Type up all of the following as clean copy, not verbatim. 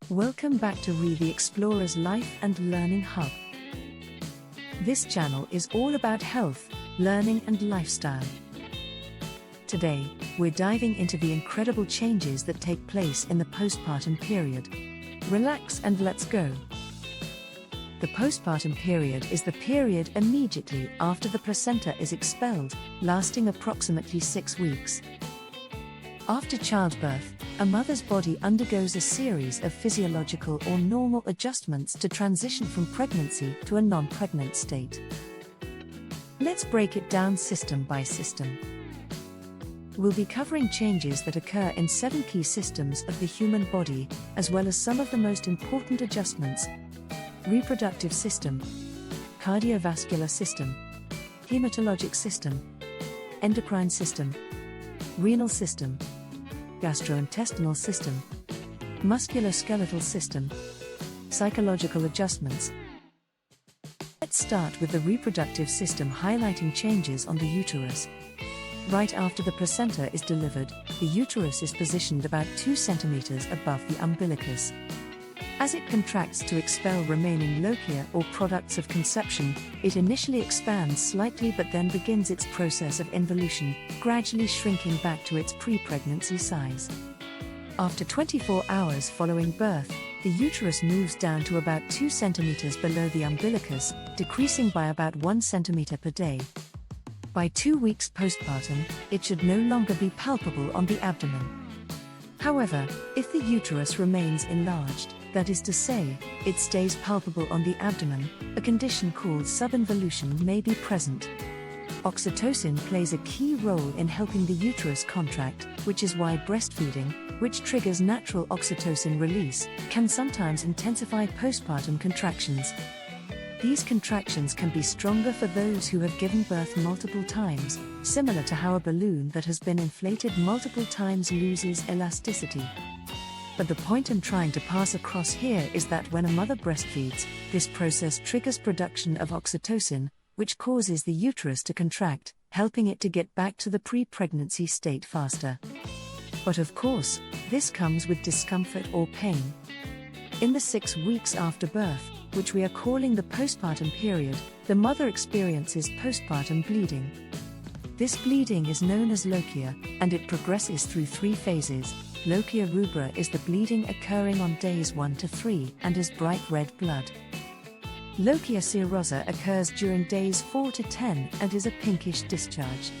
Welcome back to Rhee the Explorer's Life and Learning Hub. This channel is all about health, learning and lifestyle. Today, we're diving into the incredible changes that take place in the postpartum period. Relax and let's go. The postpartum period is the period immediately after the placenta is expelled, lasting approximately 6 weeks. After childbirth, a mother's body undergoes a series of physiological or normal adjustments to transition from pregnancy to a non-pregnant state. Let's break it down system by system. We'll be covering changes that occur in 7 key systems of the human body, as well as some of the most important adjustments: reproductive system, cardiovascular system, hematologic system, endocrine system, renal system, gastrointestinal system, musculoskeletal system, psychological adjustments. Let's start with the reproductive system, highlighting changes on the uterus. Right after the placenta is delivered, the uterus is positioned about 2 centimeters above the umbilicus. As it contracts to expel remaining lochia or products of conception, it initially expands slightly but then begins its process of involution, gradually shrinking back to its pre-pregnancy size. After 24 hours following birth, the uterus moves down to about 2 centimeters below the umbilicus, decreasing by about 1 centimeter per day. By 2 weeks postpartum, it should no longer be palpable on the abdomen. However, if the uterus remains enlarged, that is to say, it stays palpable on the abdomen, a condition called subinvolution may be present. Oxytocin plays a key role in helping the uterus contract, which is why breastfeeding, which triggers natural oxytocin release, can sometimes intensify postpartum contractions. These contractions can be stronger for those who have given birth multiple times, similar to how a balloon that has been inflated multiple times loses elasticity. But the point I'm trying to pass across here is that when a mother breastfeeds, this process triggers production of oxytocin, which causes the uterus to contract, helping it to get back to the pre-pregnancy state faster. But of course, this comes with discomfort or pain. In the 6 weeks after birth, which we are calling the postpartum period, the mother experiences postpartum bleeding. This bleeding is known as lochia, and it progresses through 3 phases. Lochia rubra is the bleeding occurring on days 1 to 3 and is bright red blood. Lochia serosa occurs during days 4 to 10 and is a pinkish discharge.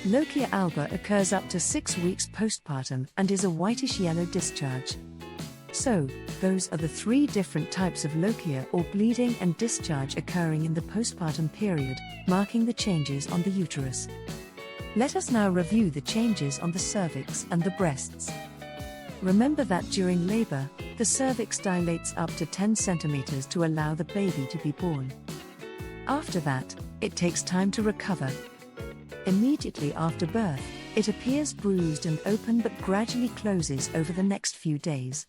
Lochia alba occurs up to 6 weeks postpartum and is a whitish-yellow discharge. So, those are the 3 different types of lochia or bleeding and discharge occurring in the postpartum period, marking the changes on the uterus. Let us now review the changes on the cervix and the breasts. Remember that during labor, the cervix dilates up to 10 centimeters to allow the baby to be born. After that, it takes time to recover. Immediately after birth, it appears bruised and open but gradually closes over the next few days.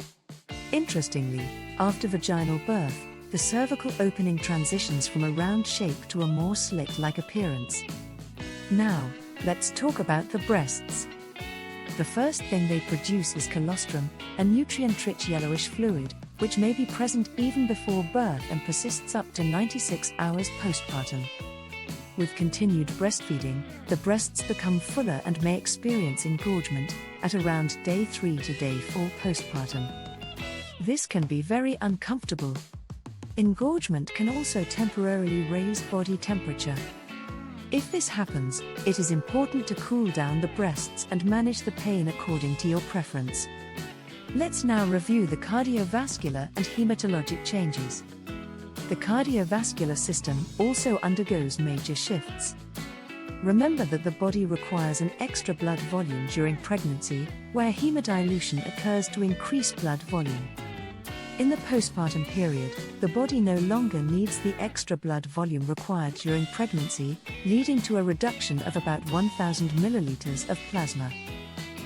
Interestingly, after vaginal birth, the cervical opening transitions from a round shape to a more slit-like appearance. Now, let's talk about the breasts. The first thing they produce is colostrum, a nutrient-rich yellowish fluid, which may be present even before birth and persists up to 96 hours postpartum. With continued breastfeeding, the breasts become fuller and may experience engorgement at around day 3 to day 4 postpartum. This can be very uncomfortable. Engorgement can also temporarily raise body temperature. If this happens, it is important to cool down the breasts and manage the pain according to your preference. Let's now review the cardiovascular and hematologic changes. The cardiovascular system also undergoes major shifts. Remember that the body requires an extra blood volume during pregnancy, where hemodilution occurs to increase blood volume. In the postpartum period, the body no longer needs the extra blood volume required during pregnancy, leading to a reduction of about 1,000 milliliters of plasma.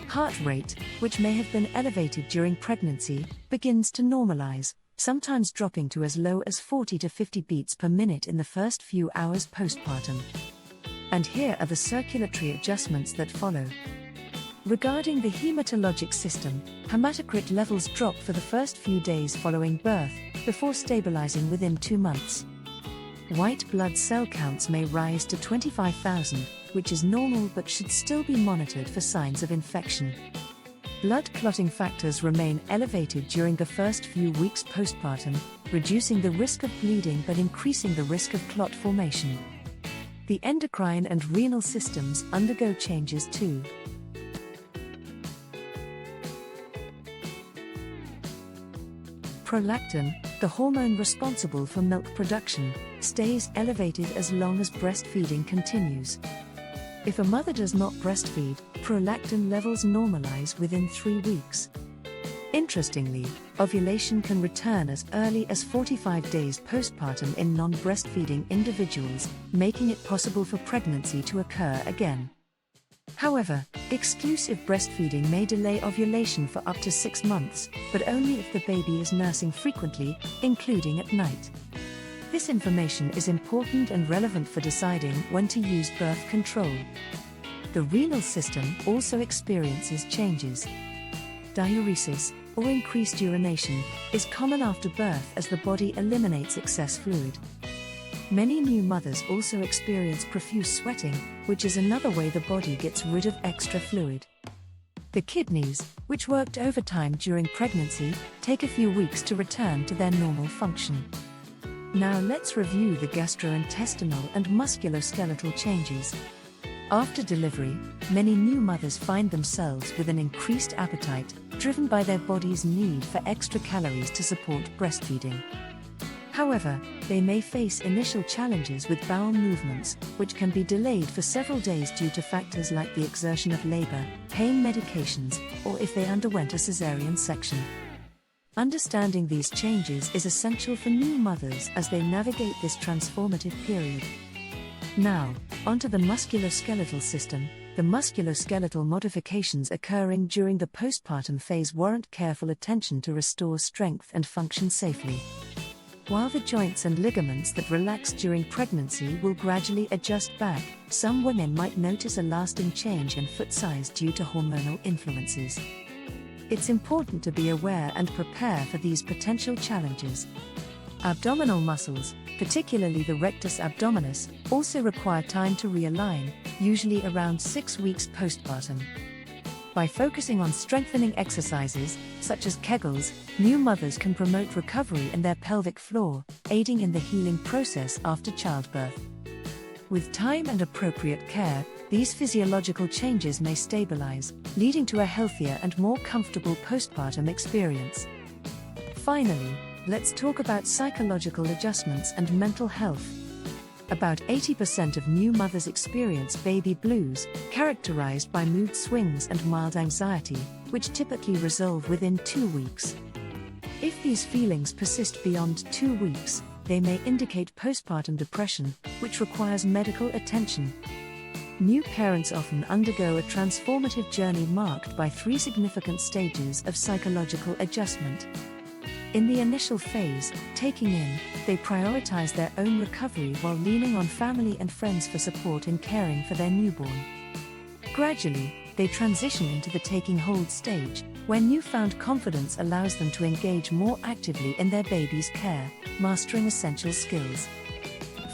Heart rate, which may have been elevated during pregnancy, begins to normalize, sometimes dropping to as low as 40 to 50 beats per minute in the first few hours postpartum. And here are the circulatory adjustments that follow. Regarding the hematologic system, hematocrit levels drop for the first few days following birth, before stabilizing within 2 months. White blood cell counts may rise to 25,000, which is normal but should still be monitored for signs of infection. Blood clotting factors remain elevated during the first few weeks postpartum, reducing the risk of bleeding but increasing the risk of clot formation. The endocrine and renal systems undergo changes too. Prolactin, the hormone responsible for milk production, stays elevated as long as breastfeeding continues. If a mother does not breastfeed, prolactin levels normalize within 3 weeks. Interestingly, ovulation can return as early as 45 days postpartum in non-breastfeeding individuals, making it possible for pregnancy to occur again. However, exclusive breastfeeding may delay ovulation for up to 6 months, but only if the baby is nursing frequently, including at night. This information is important and relevant for deciding when to use birth control. The renal system also experiences changes. Diuresis, or increased urination, is common after birth as the body eliminates excess fluid. Many new mothers also experience profuse sweating, which is another way the body gets rid of extra fluid. The kidneys, which worked overtime during pregnancy, take a few weeks to return to their normal function. Now let's review the gastrointestinal and musculoskeletal changes. After delivery, many new mothers find themselves with an increased appetite, driven by their body's need for extra calories to support breastfeeding. However, they may face initial challenges with bowel movements, which can be delayed for several days due to factors like the exertion of labor, pain medications, or if they underwent a cesarean section. Understanding these changes is essential for new mothers as they navigate this transformative period. Now, onto the musculoskeletal system. The musculoskeletal modifications occurring during the postpartum phase warrant careful attention to restore strength and function safely. While the joints and ligaments that relax during pregnancy will gradually adjust back, some women might notice a lasting change in foot size due to hormonal influences. It's important to be aware and prepare for these potential challenges. Abdominal muscles, particularly the rectus abdominis, also require time to realign, usually around 6 weeks postpartum. By focusing on strengthening exercises, such as Kegels, new mothers can promote recovery in their pelvic floor, aiding in the healing process after childbirth. With time and appropriate care, these physiological changes may stabilize, leading to a healthier and more comfortable postpartum experience. Finally, let's talk about psychological adjustments and mental health. About 80% of new mothers experience baby blues, characterized by mood swings and mild anxiety, which typically resolve within 2 weeks. If these feelings persist beyond 2 weeks, they may indicate postpartum depression, which requires medical attention. New parents often undergo a transformative journey marked by 3 significant stages of psychological adjustment. In the initial phase, taking in, they prioritize their own recovery while leaning on family and friends for support in caring for their newborn. Gradually, they transition into the taking hold stage, where newfound confidence allows them to engage more actively in their baby's care, mastering essential skills.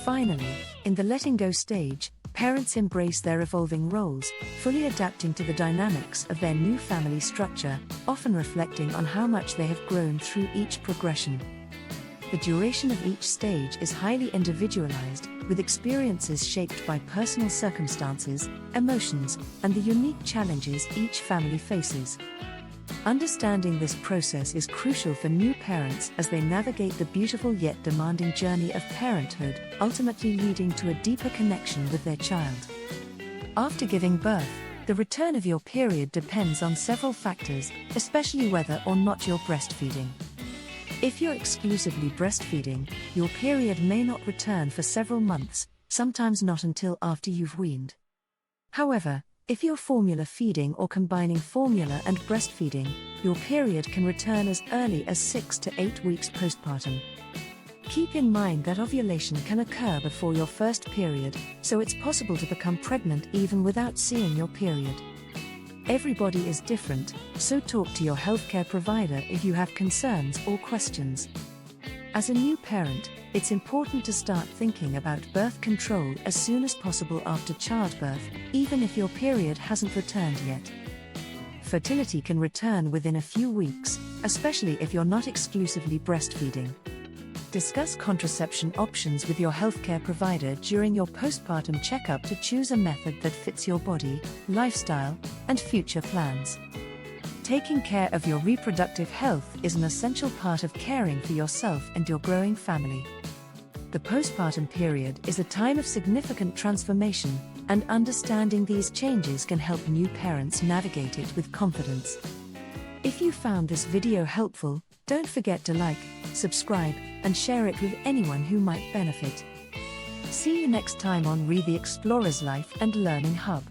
Finally, in the letting go stage, parents embrace their evolving roles, fully adapting to the dynamics of their new family structure, often reflecting on how much they have grown through each progression. The duration of each stage is highly individualized, with experiences shaped by personal circumstances, emotions, and the unique challenges each family faces. Understanding this process is crucial for new parents as they navigate the beautiful yet demanding journey of parenthood, ultimately leading to a deeper connection with their child. After giving birth, the return of your period depends on several factors, especially whether or not you're breastfeeding. If you're exclusively breastfeeding, your period may not return for several months, sometimes not until after you've weaned. However, if you're formula feeding or combining formula and breastfeeding, your period can return as early as 6 to 8 weeks postpartum. Keep in mind that ovulation can occur before your first period, so it's possible to become pregnant even without seeing your period. Everybody is different, so talk to your healthcare provider if you have concerns or questions. As a new parent, it's important to start thinking about birth control as soon as possible after childbirth, even if your period hasn't returned yet. Fertility can return within a few weeks, especially if you're not exclusively breastfeeding. Discuss contraception options with your healthcare provider during your postpartum checkup to choose a method that fits your body, lifestyle, and future plans. Taking care of your reproductive health is an essential part of caring for yourself and your growing family. The postpartum period is a time of significant transformation, and understanding these changes can help new parents navigate it with confidence. If you found this video helpful, don't forget to like, subscribe, and share it with anyone who might benefit. See you next time on Rhee the Explorer's Life and Learning Hub.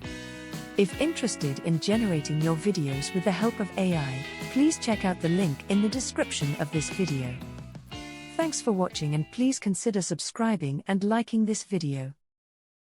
If interested in generating your videos with the help of AI, please check out the link in the description of this video. Thanks for watching, and please consider subscribing and liking this video.